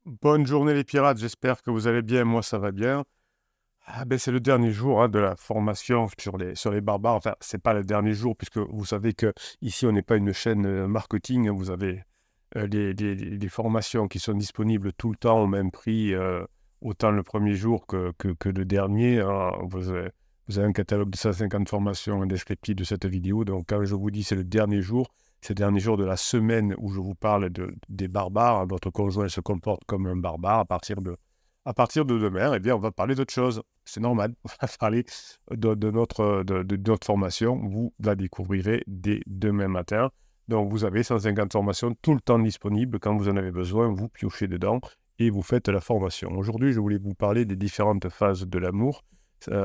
Bonne journée les pirates, j'espère que vous allez bien, moi ça va bien. C'est le dernier jour de la formation sur les barbares. Enfin, c'est pas le dernier jour puisque vous savez que ici on n'est pas une chaîne marketing, hein. Vous avez les formations qui sont disponibles tout le temps au même prix, autant le premier jour que le dernier, hein. Vous avez un catalogue de 150 formations, un descriptif de cette vidéo. Donc quand je vous dis c'est le dernier jour, c'est le dernier jour de la semaine où je vous parle des barbares, hein. Votre conjoint se comporte comme un barbare. À partir de demain, eh bien, on va parler d'autre chose. C'est normal. On va parler de notre formation. Vous la découvrirez dès demain matin. Donc, vous avez 150 formations tout le temps disponibles. Quand vous en avez besoin, vous piochez dedans et vous faites la formation. Aujourd'hui, je voulais vous parler des différentes phases de l'amour,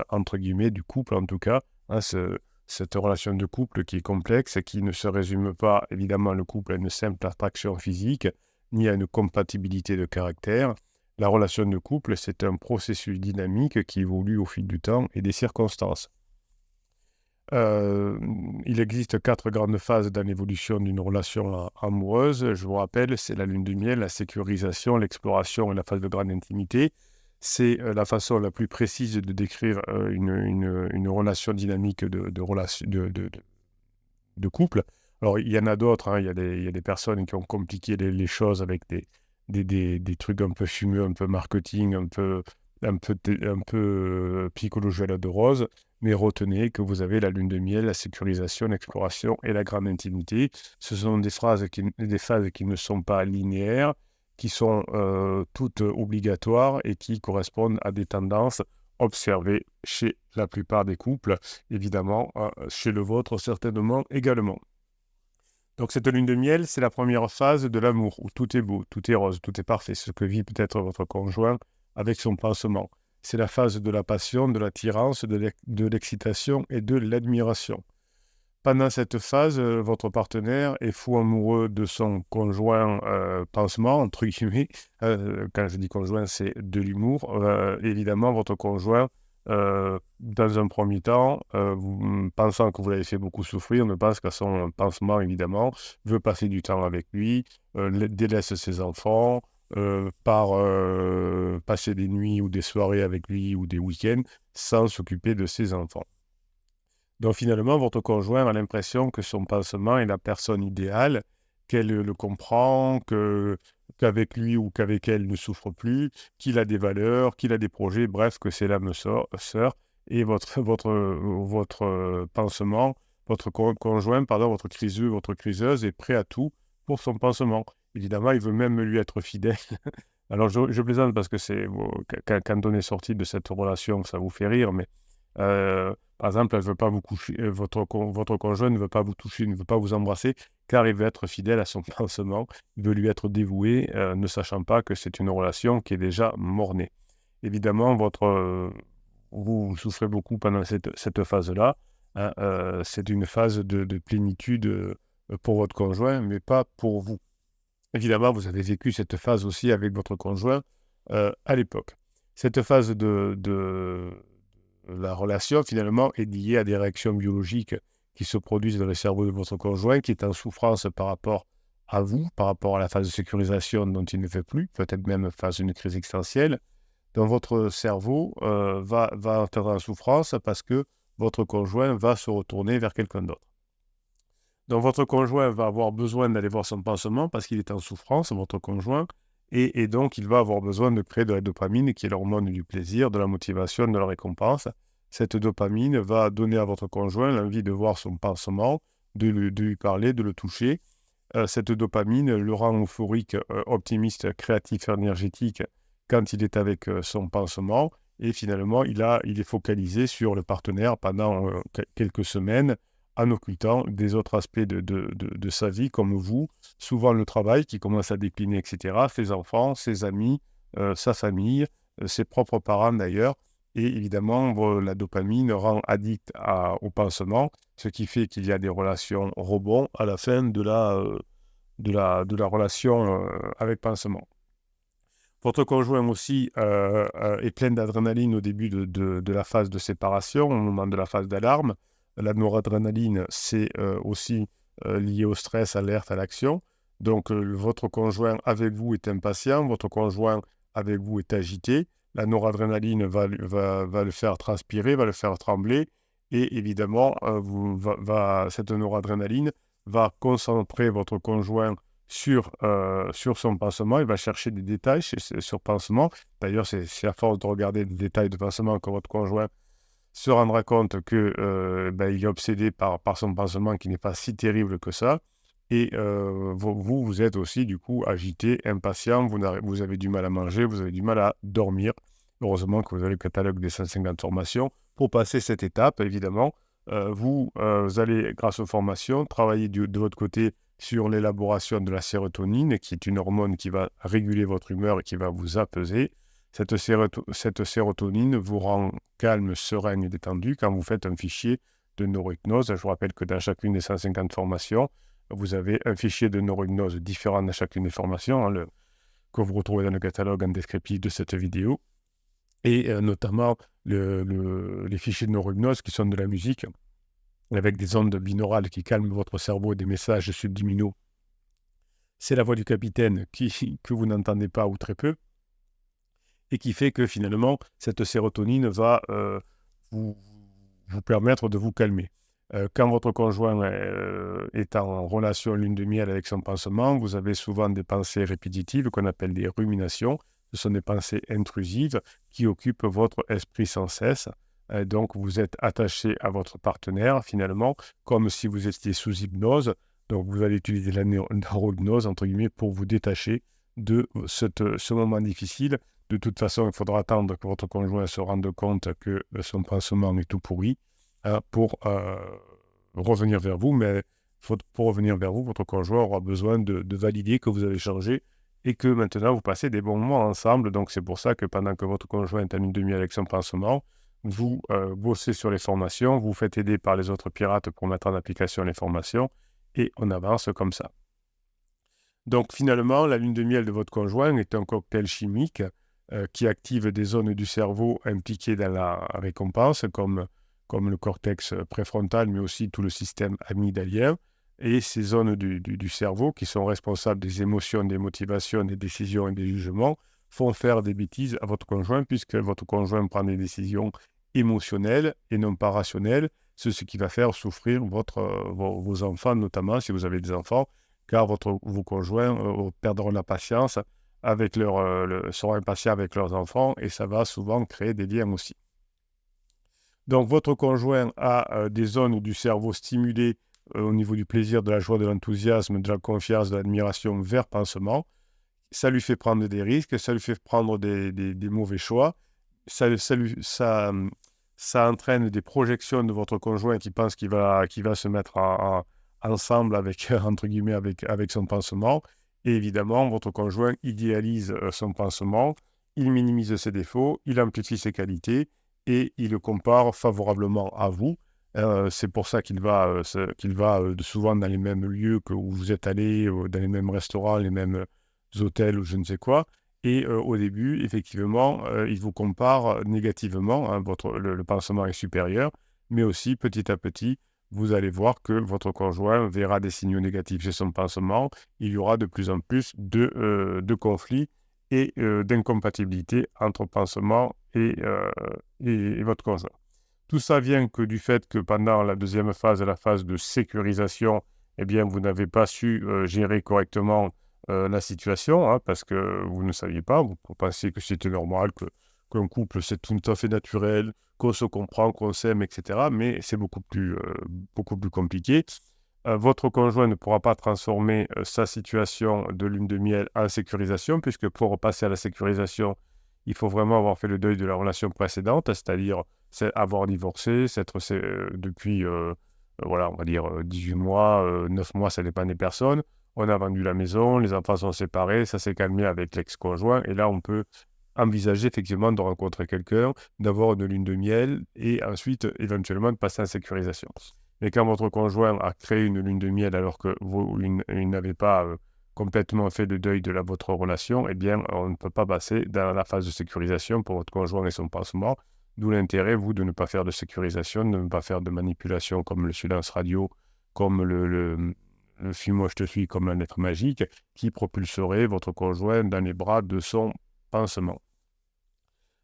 entre guillemets, du couple en tout cas, hein, cette relation de couple qui est complexe, qui ne se résume pas, évidemment, le couple à une simple attraction physique, ni à une compatibilité de caractère. La relation de couple, c'est un processus dynamique qui évolue au fil du temps et des circonstances. Euh, il existe 4 grandes phases dans l'évolution d'une relation amoureuse. Je vous rappelle, c'est la lune de miel, la sécurisation, l'exploration et la phase de grande intimité. C'est la façon la plus précise de décrire une relation dynamique de couple. Alors, il y en a d'autres, hein. Il y a des personnes qui ont compliqué les choses avec des trucs un peu fumeux, un peu marketing, un peu psychologie à la de rose. Mais retenez que vous avez la lune de miel, la sécurisation, l'exploration et la grande intimité. Ce sont des phases qui ne sont pas linéaires, qui sont toutes obligatoires et qui correspondent à des tendances observées chez la plupart des couples, évidemment, chez le vôtre certainement également. Donc cette lune de miel, c'est la première phase de l'amour, où tout est beau, tout est rose, tout est parfait, ce que vit peut-être votre conjoint avec son pansement. C'est la phase de la passion, de l'attirance, de l'excitation et de l'admiration. Pendant cette phase, votre partenaire est fou amoureux de son conjoint pansement, entre guillemets. Quand je dis conjoint, c'est de l'humour. Évidemment, votre conjoint, dans un premier temps, pensant que vous l'avez fait beaucoup souffrir, ne pense qu'à son pansement, évidemment, veut passer du temps avec lui, délaisse ses enfants, part passer des nuits ou des soirées avec lui ou des week-ends sans s'occuper de ses enfants. Donc finalement, votre conjoint a l'impression que son pansement est la personne idéale, qu'elle le comprend, qu'avec lui ou qu'avec elle ne souffre plus, qu'il a des valeurs, qu'il a des projets, bref, que c'est l'âme sœur. Et votre pansement, conjoint, pardon, votre criseux, votre criseuse est prêt à tout pour son pansement. Évidemment, il veut même lui être fidèle. Alors je plaisante parce que quand on est sorti de cette relation, ça vous fait rire, mais par exemple, elle veut pas vous coucher, votre conjoint ne veut pas vous toucher, ne veut pas vous embrasser, car il veut être fidèle à son pansement, il veut lui être dévoué, ne sachant pas que c'est une relation qui est déjà mort-née. Évidemment, vous souffrez beaucoup pendant cette phase-là, hein. C'est une phase de plénitude pour votre conjoint, mais pas pour vous. Évidemment, vous avez vécu cette phase aussi avec votre conjoint à l'époque. Cette phase de la relation, finalement, est liée à des réactions biologiques qui se produisent dans le cerveau de votre conjoint, qui est en souffrance par rapport à vous, par rapport à la phase de sécurisation dont il ne fait plus, peut-être même phase d'une crise existentielle. Donc, votre cerveau va être en souffrance parce que votre conjoint va se retourner vers quelqu'un d'autre. Donc, votre conjoint va avoir besoin d'aller voir son pansement parce qu'il est en souffrance, votre conjoint, et donc il va avoir besoin de créer de la dopamine, qui est l'hormone du plaisir, de la motivation, de la récompense. Cette dopamine va donner à votre conjoint l'envie de voir son pansement, de lui parler, de le toucher. Cette dopamine le rend euphorique, optimiste, créatif, énergétique quand il est avec son pansement. Et finalement, il est focalisé sur le partenaire pendant quelques semaines, en occultant des autres aspects de sa vie, comme vous, souvent le travail qui commence à décliner, etc., ses enfants, ses amis, sa famille, ses propres parents d'ailleurs. Et évidemment, la dopamine rend addict au pansement, ce qui fait qu'il y a des relations rebonds à la fin de la relation avec pansement. Votre conjoint aussi est plein d'adrénaline au début de la phase de séparation, au moment de la phase d'alarme. La noradrénaline, c'est aussi lié au stress, à l'alerte, à l'action. Donc, votre conjoint avec vous est impatient, votre conjoint avec vous est agité. La noradrénaline va le faire transpirer, va le faire trembler. Et évidemment, cette noradrénaline va concentrer votre conjoint sur son pansement. Il va chercher des détails sur pansement. D'ailleurs, c'est à force de regarder des détails de pansement que votre conjoint se rendra compte que il est obsédé par son pansement qui n'est pas si terrible que ça. Et vous êtes aussi du coup agité, impatient, vous avez du mal à manger, vous avez du mal à dormir. Heureusement que vous avez le catalogue des 150 formations. Pour passer cette étape, évidemment, vous allez, grâce aux formations, travailler de votre côté sur l'élaboration de la sérotonine, qui est une hormone qui va réguler votre humeur et qui va vous apaiser. Cette sérotonine vous rend calme, serein et détendu quand vous faites un fichier de neurohypnose. Je vous rappelle que dans chacune des 150 formations, vous avez un fichier de neurohypnose différent dans chacune des formations, que vous retrouvez dans le catalogue en descriptif de cette vidéo. Et notamment les fichiers de neurohypnose qui sont de la musique, avec des ondes binaurales qui calment votre cerveau et des messages subliminaux. C'est la voix du capitaine que vous n'entendez pas ou très peu, et qui fait que finalement, cette sérotonine va vous permettre de vous calmer. Quand votre conjoint est en relation lune de miel avec son pansement, vous avez souvent des pensées répétitives qu'on appelle des ruminations. Ce sont des pensées intrusives qui occupent votre esprit sans cesse. Donc, vous êtes attaché à votre partenaire, finalement, comme si vous étiez sous hypnose. Donc, vous allez utiliser la neurohypnose, entre guillemets, pour vous détacher de ce moment difficile. De toute façon, il faudra attendre que votre conjoint se rende compte que son pansement est tout pourri pour revenir vers vous. Mais pour revenir vers vous, votre conjoint aura besoin de valider que vous avez changé et que maintenant vous passez des bons moments ensemble. Donc, c'est pour ça que pendant que votre conjoint est en lune de miel avec son pansement, vous bossez sur les formations, vous faites aider par les autres pirates pour mettre en application les formations et on avance comme ça. Donc, finalement, la lune de miel de votre conjoint est un cocktail chimique qui active des zones du cerveau impliquées dans la récompense, comme le cortex préfrontal, mais aussi tout le système amygdalien. Et ces zones du cerveau, qui sont responsables des émotions, des motivations, des décisions et des jugements, font faire des bêtises à votre conjoint, puisque votre conjoint prend des décisions émotionnelles et non pas rationnelles. C'est ce qui va faire souffrir vos enfants, notamment si vous avez des enfants, car vos conjoints perdront la patience seront impatients avec leurs enfants et ça va souvent créer des liens aussi. Donc, votre conjoint a des zones du cerveau stimulées au niveau du plaisir, de la joie, de l'enthousiasme, de la confiance, de l'admiration vers pansement. Ça lui fait prendre des risques, ça lui fait prendre des mauvais choix. Ça entraîne des projections de votre conjoint qui pense qu'il va se mettre ensemble entre guillemets, avec son pansement. Et évidemment, votre conjoint idéalise son pansement, il minimise ses défauts, il amplifie ses qualités et il le compare favorablement à vous. C'est pour ça qu'il va souvent dans les mêmes lieux que où vous êtes allé, dans les mêmes restaurants, les mêmes hôtels ou je ne sais quoi. Et au début, effectivement, il vous compare négativement, hein, le pansement est supérieur, mais aussi petit à petit, vous allez voir que votre conjoint verra des signaux négatifs chez son pansement. Il y aura de plus en plus de conflits et d'incompatibilité entre pansement et votre conjoint. Tout ça vient du fait que pendant la deuxième phase, la phase de sécurisation, eh bien, vous n'avez pas su gérer correctement la situation, hein, parce que vous ne saviez pas, vous pensiez que c'était normal, qu'un couple, c'est tout à fait naturel, qu'on se comprend, qu'on s'aime, etc. Mais c'est beaucoup plus compliqué. Votre conjoint ne pourra pas transformer sa situation de lune de miel en sécurisation, puisque pour passer à la sécurisation, il faut vraiment avoir fait le deuil de la relation précédente, c'est-à-dire avoir divorcé, depuis, voilà, on va dire 18 mois, 9 mois, ça dépend des personnes. On a vendu la maison, les enfants sont séparés, ça s'est calmé avec l'ex-conjoint, et là, on peut envisager effectivement de rencontrer quelqu'un, d'avoir une lune de miel, et ensuite, éventuellement, de passer en sécurisation. Mais quand votre conjoint a créé une lune de miel alors que vous n'avez pas complètement fait le deuil de votre relation, eh bien, on ne peut pas passer dans la phase de sécurisation pour votre conjoint et son pansement. D'où l'intérêt, vous, de ne pas faire de sécurisation, de ne pas faire de manipulation comme le silence radio, comme Suis-moi, je te suis comme un lettre magique qui propulserait votre conjoint dans les bras de son pansement.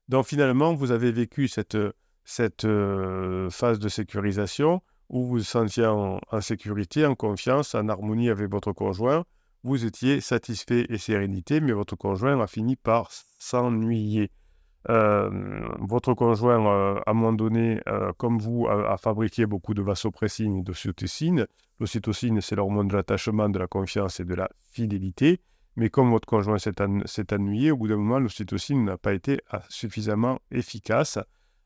Donc finalement, vous avez vécu cette phase de sécurisation où vous vous sentiez en sécurité, en confiance, en harmonie avec votre conjoint. Vous étiez satisfait et sérénité, mais votre conjoint a fini par s'ennuyer. Votre conjoint, à un moment donné, comme vous, a fabriqué beaucoup de vasopressine et d'ocytocine. L'ocytocine, c'est l'hormone de l'attachement, de la confiance et de la fidélité. Mais comme votre conjoint s'est ennuyé, au bout d'un moment, l'ocytocine n'a pas été suffisamment efficace.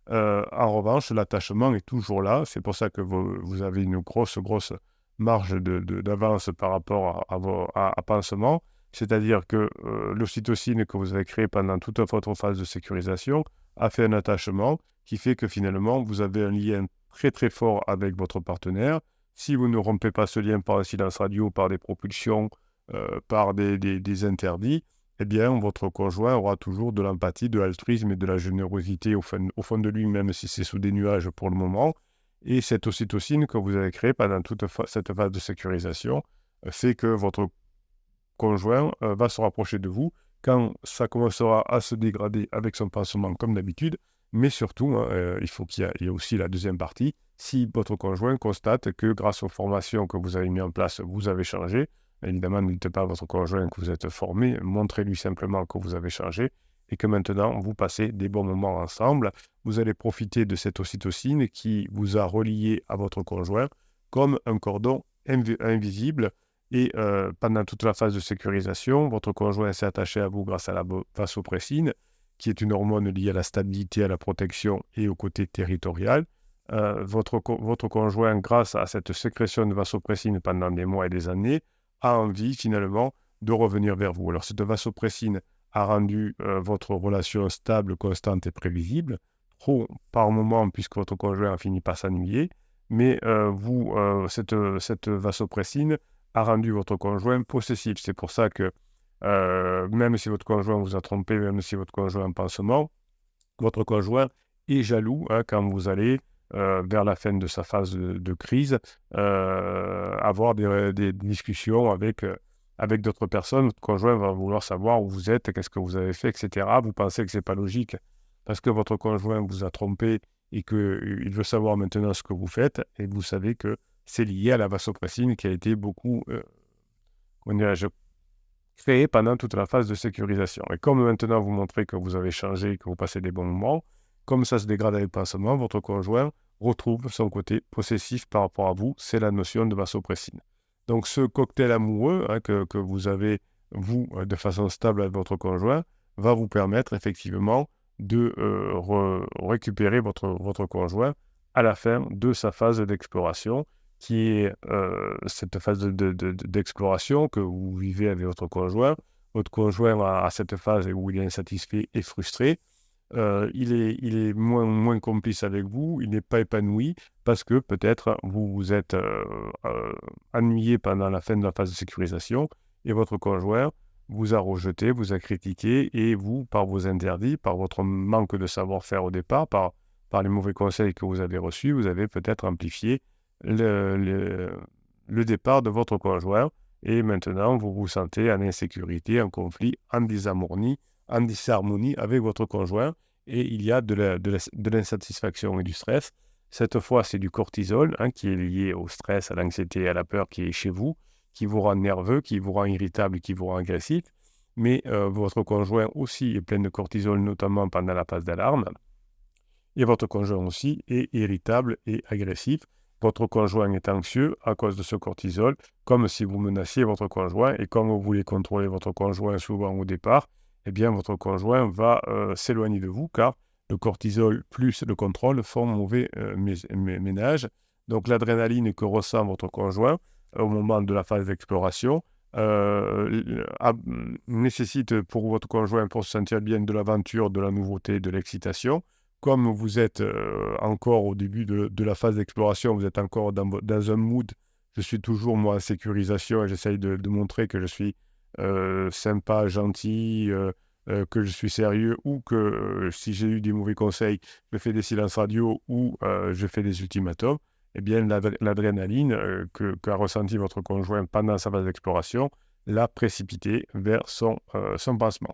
En revanche, l'attachement est toujours là. C'est pour ça que vous avez une grosse marge d'avance par rapport à pansement. C'est-à-dire que l'ocytocine que vous avez créée pendant toute votre phase de sécurisation a fait un attachement qui fait que finalement, vous avez un lien très très fort avec votre partenaire. Si vous ne rompez pas ce lien par un silence radio, par des propulsions, par des interdits, eh bien, votre conjoint aura toujours de l'empathie, de l'altruisme et de la générosité au fond de lui, même si c'est sous des nuages pour le moment. Et cette ocytocine que vous avez créée pendant toute cette phase de sécurisation fait que votre conjoint va se rapprocher de vous quand ça commencera à se dégrader avec son pansement comme d'habitude. Mais surtout, il faut qu'il y ait aussi la deuxième partie. Si votre conjoint constate que grâce aux formations que vous avez mises en place, vous avez changé, évidemment, ne dites pas à votre conjoint que vous êtes formé, montrez-lui simplement que vous avez changé et que maintenant, vous passez des bons moments ensemble. Vous allez profiter de cette ocytocine qui vous a relié à votre conjoint comme un cordon invisible. Et pendant toute la phase de sécurisation, votre conjoint s'est attaché à vous grâce à la vasopressine, qui est une hormone liée à la stabilité, à la protection et au côté territorial. Votre conjoint, grâce à cette sécrétion de vasopressine pendant des mois et des années, a envie finalement de revenir vers vous. Alors cette vasopressine a rendu votre relation stable, constante et prévisible, trop par moment puisque votre conjoint a fini par s'ennuyer, mais cette vasopressine a rendu votre conjoint possessif. C'est pour ça que même si votre conjoint vous a trompé, même si votre conjoint est en pansement, votre conjoint est jaloux quand vous allez, vers la fin de sa phase de crise, avoir des discussions avec d'autres personnes. Votre conjoint va vouloir savoir où vous êtes, qu'est-ce que vous avez fait, etc. Vous pensez que ce n'est pas logique parce que votre conjoint vous a trompé et qu'il veut savoir maintenant ce que vous faites, et vous savez que c'est lié à la vasopressine qui a été beaucoup, comment dirais-je, créée pendant toute la phase de sécurisation. Et comme maintenant vous montrez que vous avez changé, que vous passez des bons moments, comme ça se dégrade avec le pansement, votre conjoint retrouve son côté possessif par rapport à vous. C'est la notion de vasopressine. Donc ce cocktail amoureux que vous avez, vous, de façon stable avec votre conjoint, va vous permettre effectivement de récupérer votre conjoint à la fin de sa phase d'exploration, qui est cette phase d'exploration que vous vivez avec votre conjoint. Votre conjoint a cette phase où il est insatisfait et frustré. Il est moins complice avec vous, il n'est pas épanoui parce que peut-être vous vous êtes ennuyé pendant la fin de la phase de sécurisation et votre conjoint vous a rejeté, vous a critiqué et vous, par vos interdits, par votre manque de savoir-faire au départ, par les mauvais conseils que vous avez reçus, vous avez peut-être amplifié le départ de votre conjoint et maintenant vous vous sentez en insécurité, en conflit, en disharmonie avec votre conjoint et il y a de l'insatisfaction et du stress. Cette fois, c'est du cortisol qui est lié au stress, à l'anxiété et à la peur qui est chez vous, qui vous rend nerveux, qui vous rend irritable, qui vous rend agressif. Mais votre conjoint aussi est plein de cortisol, notamment pendant la phase d'alarme. Et votre conjoint aussi est irritable et agressif. Votre conjoint est anxieux à cause de ce cortisol, comme si vous menaciez votre conjoint. Et comme vous voulez contrôler votre conjoint souvent au départ, eh bien votre conjoint va s'éloigner de vous, car le cortisol plus le contrôle font mauvais ménage. Donc l'adrénaline que ressent votre conjoint au moment de la phase d'exploration nécessite pour votre conjoint, pour se sentir bien, de l'aventure, de la nouveauté, de l'excitation. Comme vous êtes encore au début de la phase d'exploration, vous êtes encore dans un mood, je suis toujours moi en sécurisation et j'essaye de montrer que je suis sympa, gentil, que je suis sérieux, ou que si j'ai eu des mauvais conseils, je fais des silences radio ou je fais des ultimatums, eh bien, l'adrénaline qu'a ressenti votre conjoint pendant sa phase d'exploration l'a précipité vers son pansement.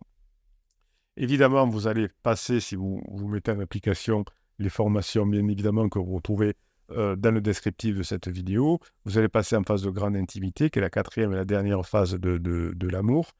Évidemment, vous allez passer, si vous mettez en application les formations, bien évidemment, que vous retrouvez dans le descriptif de cette vidéo, vous allez passer en phase de grande intimité, qui est la 4e et la dernière phase de l'amour,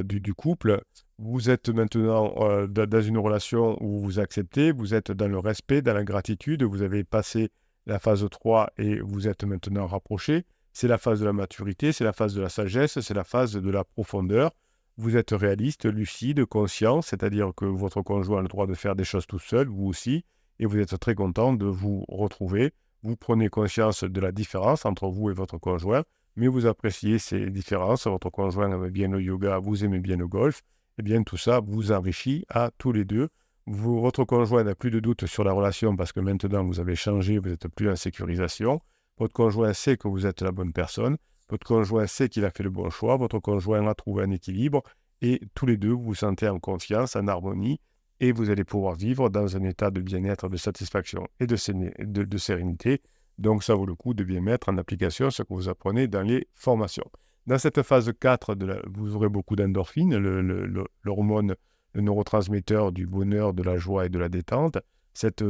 du couple. Vous êtes maintenant dans une relation où vous vous acceptez, vous êtes dans le respect, dans la gratitude, vous avez passé la phase 3 et vous êtes maintenant rapprochés. C'est la phase de la maturité, c'est la phase de la sagesse, c'est la phase de la profondeur. Vous êtes réaliste, lucide, conscient, c'est-à-dire que votre conjoint a le droit de faire des choses tout seul, vous aussi, et vous êtes très content de vous retrouver. Vous prenez conscience de la différence entre vous et votre conjoint, mais vous appréciez ces différences. Votre conjoint aime bien le yoga, vous aimez bien le golf. Eh bien, tout ça vous enrichit à tous les deux. Votre conjoint n'a plus de doute sur la relation parce que maintenant vous avez changé, vous n'êtes plus en sécurisation. Votre conjoint sait que vous êtes la bonne personne. Votre conjoint sait qu'il a fait le bon choix. Votre conjoint a trouvé un équilibre. Et tous les deux, vous vous sentez en confiance, en harmonie. Et vous allez pouvoir vivre dans un état de bien-être, de satisfaction et de sérénité. Donc, ça vaut le coup de bien mettre en application ce que vous apprenez dans les formations. Dans cette phase 4, vous aurez beaucoup d'endorphines, l'hormone, le neurotransmetteur du bonheur, de la joie et de la détente. Cette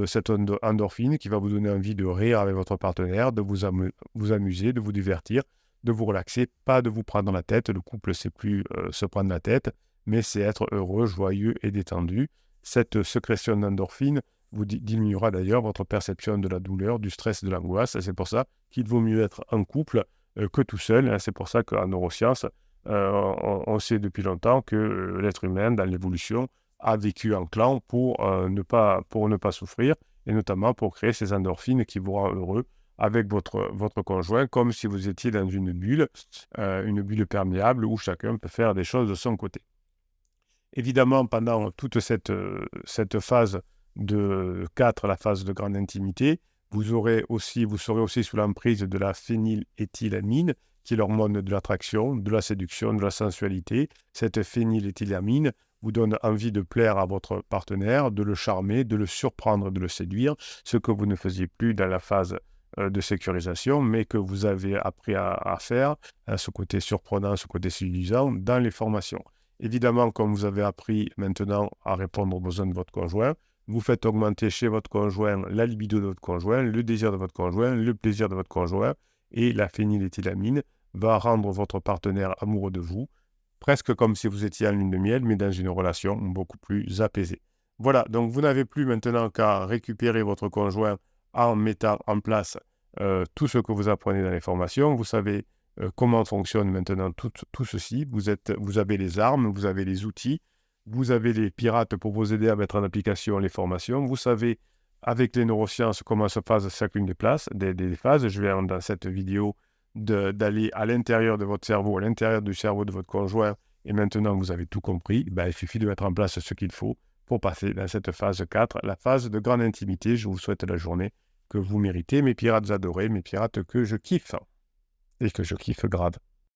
endorphine qui va vous donner envie de rire avec votre partenaire, de vous amuser, de vous divertir, de vous relaxer, pas de vous prendre la tête. Le couple, c'est plus se prendre la tête, mais c'est être heureux, joyeux et détendu. Cette sécrétion d'endorphine vous diminuera d'ailleurs votre perception de la douleur, du stress et de l'angoisse. C'est pour ça qu'il vaut mieux être en couple que tout seul. C'est pour ça qu'en neurosciences, on sait depuis longtemps que l'être humain, dans l'évolution, a vécu en clan pour ne pas souffrir, et notamment pour créer ces endorphines qui vous rendent heureux avec votre conjoint, comme si vous étiez dans une bulle perméable où chacun peut faire des choses de son côté. Évidemment, pendant toute cette phase de 4, la phase de grande intimité, vous serez aussi sous l'emprise de la phényléthylamine, qui est l'hormone de l'attraction, de la séduction, de la sensualité. Cette phényléthylamine vous donne envie de plaire à votre partenaire, de le charmer, de le surprendre, de le séduire, ce que vous ne faisiez plus dans la phase de sécurisation, mais que vous avez appris à faire, à ce côté surprenant, ce côté séduisant, dans les formations. Évidemment, comme vous avez appris maintenant à répondre aux besoins de votre conjoint, vous faites augmenter chez votre conjoint la libido de votre conjoint, le désir de votre conjoint, le plaisir de votre conjoint, et la phényléthylamine va rendre votre partenaire amoureux de vous, presque comme si vous étiez en lune de miel, mais dans une relation beaucoup plus apaisée. Voilà, donc vous n'avez plus maintenant qu'à récupérer votre conjoint en mettant en place tout ce que vous apprenez dans les formations. Vous savez comment fonctionne maintenant tout ceci. Vous avez les armes, vous avez les outils, vous avez les pirates pour vous aider à mettre en application les formations. Vous savez, avec les neurosciences, comment se passe chacune des phases. Je vais, dans cette vidéo, d'aller à l'intérieur de votre cerveau, à l'intérieur du cerveau de votre conjoint. Et maintenant, vous avez tout compris. Il suffit de mettre en place ce qu'il faut pour passer dans cette phase 4, la phase de grande intimité. Je vous souhaite la journée que vous méritez, mes pirates adorés, mes pirates que je kiffe. Et que je kiffe grave.